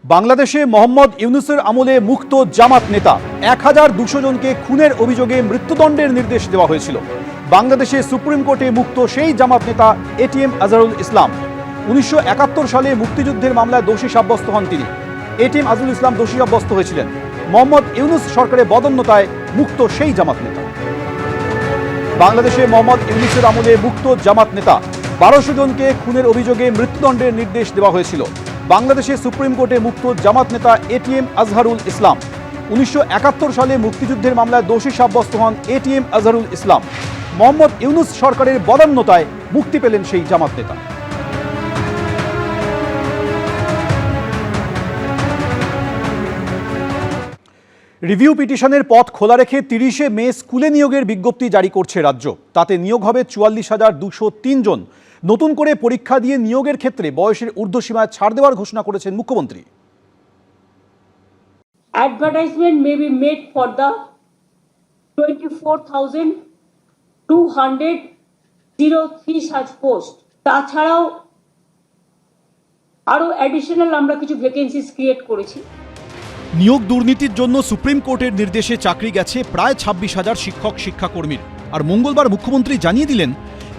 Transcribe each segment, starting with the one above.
বাংলাদেশে মোহাম্মদ ইউনূসের আমলে মুক্ত জামাত নেতা ১,২০০ জনকে খুনের অভিযোগে মৃত্যুদণ্ডের নির্দেশ দেওয়া হয়েছিল। বাংলাদেশে সুপ্রিম কোর্টে মুক্ত সেই জামাত নেতা এটিএম আজহারুল ইসলাম। ১৯৭১ সালে মুক্তিযুদ্ধের মামলায় দোষী সাব্যস্ত হন তিনি। এটিএম আজহারুল ইসলাম দোষী সাব্যস্ত হয়েছিলেন। মোহাম্মদ ইউনূস সরকারের বদন্যতায় মুক্ত সেই জামাত নেতা। বাংলাদেশে মোহাম্মদ ইউনূসের আমলে মুক্ত জামাত নেতা ১২০০ জনকে খুনের অভিযোগে মৃত্যুদণ্ডের নির্দেশ দেওয়া হয়েছিল। বাংলাদেশে সুপ্রিম কোর্টে মুক্ত জামাত নেতা এটিএম আজহারুল ইসলাম। ১৯৭১ সালে মুক্তিযুদ্ধের মামলায় দোষী সাব্যস্ত হন এটিএম আজহারুল ইসলাম। মোহাম্মদ ইউনূস সরকারের বদান্যতায় মুক্তি পেলেন সেই জামাত নেতা। রিভিউ পিটিশনের পথ খোলা রেখে ৩০শে মে স্কুলে নিয়োগের বিজ্ঞপ্তি জারি করছে রাজ্য। তাতে নিয়োগ হবে ৪৪,২০৩ জন। নতুন করে পরীক্ষা দিয়ে নিয়োগের ক্ষেত্রে বয়সের ঊর্ধ্বসীমায় ছাড় দেওয়ার ঘোষণা করেছেন মুখ্যমন্ত্রী। Advertisement may be made for the 24,203 such post. তাছাড়াও আরো অ্যাডিশনাল আমরা কিছু ভ্যাকেন্সিস ক্রিয়েট করেছি। নিয়োগ দুর্নীতির জন্য সুপ্রিম কোর্টের নির্দেশে চাকরি গেছে প্রায় ২৬,০০০ শিক্ষক শিক্ষাকর্মীর। আর মঙ্গলবার মুখ্যমন্ত্রী জানিয়ে দিলেন,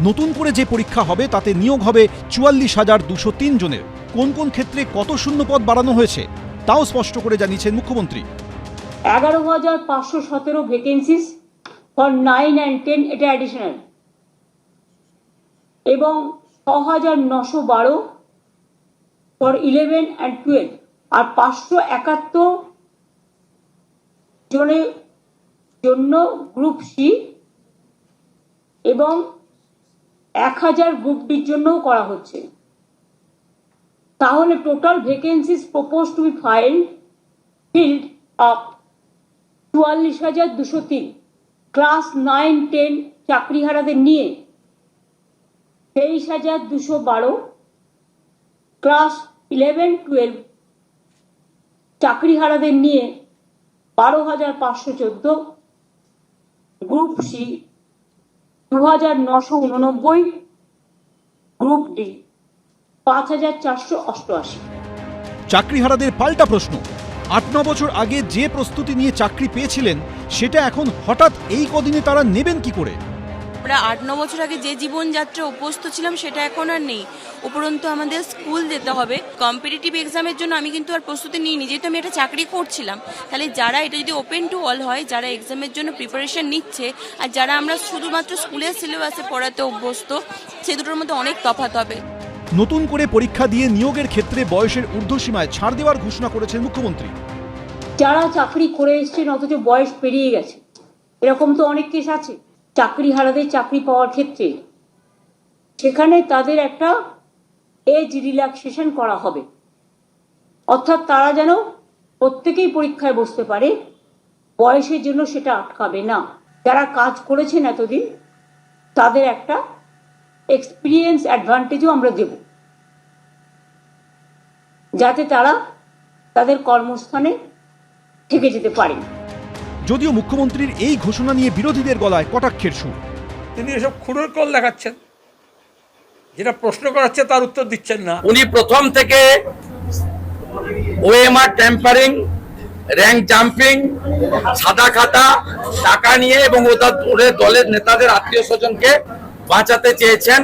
নতুন করে যে পরীক্ষা হবে তাতে নিয়োগ হবে ৪৪,২০৩ জনের। কোন কোন ক্ষেত্রে কত শূন্য পদ বাড়ানো হয়েছে তাও স্পষ্ট করে জানিয়েছেন মুখ্যমন্ত্রী। ১১,৫১৭ ভ্যাকেন্সিস ফর 9 and 10, এটা অ্যাডিশনাল, এবং ৬,৯১২ ফর 11 and 12, আর ৫৭১ জনের জন্য গ্রুপ সি এবং ১,০০০ গ্রুপ ডির জন্যও করা হচ্ছে। তাহলে total vacancies propose to B filled up ৪৪,২০৩। Class 9, 10 চাকরিহারাদের নিয়ে ২৩,২১২, ক্লাস 11, 12 চাকরিহারাদের নিয়ে ১২,৫১৪, গ্রুপ সি ২,৯৮৯, গ্রুপ ডি ৫,৪৮৮। চাকরিহারাদের পাল্টা প্রশ্ন, ৮-৯ বছর আগে যে প্রস্তুতি নিয়ে চাকরি পেয়েছিলেন সেটা এখন হঠাৎ এই কদিনে তারা নেবেন কি করে? আমরা ৮-৯ বছর আগে যে জীবনযাত্রা অভ্যস্ত ছিলাম সেটা এখন আর নেই। উপরন্তু আমাদের স্কুল যেতে হবে। কম্পিটিটিভ এক্সামের জন্য আমি কিন্তু আর প্রস্তুতি নিইনি, যেহেতু আমি একটা চাকরি করছিলাম। তাহলে যারা এটা যদি ওপেন টু অল হয়, যারা এক্সামের জন্য প্রিপারেশন নিচ্ছে আর যারা আমরা শুধুমাত্র স্কুলের সিলেবাসে পড়াতে অভ্যস্ত, সে দুটোর মধ্যে অনেক তফাৎ হবে। নতুন করে পরীক্ষা দিয়ে নিয়োগের ক্ষেত্রে বয়সের ঊর্ধ্বসীমায় ছাড় দেওয়ার ঘোষণা করেছেন মুখ্যমন্ত্রী। যারা চাকরি করে এসছেন অথচ বয়স পেরিয়ে গেছে, এরকম তো অনেক কেস আছে। চাকরিহারাদের চাকরি পাওয়ার ক্ষেত্রে সেখানে তাদের একটা এজ রিল্যাক্সেশন করা হবে, অর্থাৎ তারা যেন প্রত্যেকেই পরীক্ষায় বসতে পারে, বয়সের জন্য সেটা আটকাবে না। যারা কাজ করেছেন এতদিন তাদের একটা এক্সপিরিয়েন্স অ্যাডভান্টেজও আমরা দেব, যাতে তারা তাদের কর্মস্থানে থেকে যেতে পারে। যদিও মুখ্যমন্ত্রীর এই ঘোষণা নিয়ে বিরোধীদের গলায় কটাক্ষের সুর। তিনি এসব খুনের কল দেখাচ্ছেন, যেটা প্রশ্ন করাচ্ছে তার উত্তর দিচ্ছেন না। উনি প্রথম থেকে ওএমআর ট্যাম্পারিং, র্যাঙ্ক জাম্পিং, সাদা খাতা, টাকা নিয়ে এবং ওদের দলের নেতাদের আত্মীয় স্বজনকে বাঁচাতে চেয়েছেন,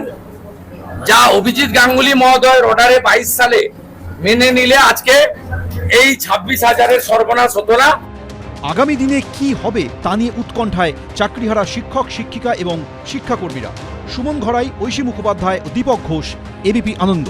যা অভিজিৎ গাঙ্গুলি মহোদয়ের অর্ডারে 22 সালে মেনে নিলে আজকে এই 26,০০০-এর সর্বনাশ হতো না। আগামী দিনে কি হবে তা নিয়ে উৎকণ্ঠায় চাকরিহারা শিক্ষক শিক্ষিকা এবং শিক্ষাকর্মীরা। সুমন ঘরাই, ঐশী মুখোপাধ্যায় ও দীপক ঘোষ, এবিপি আনন্দ।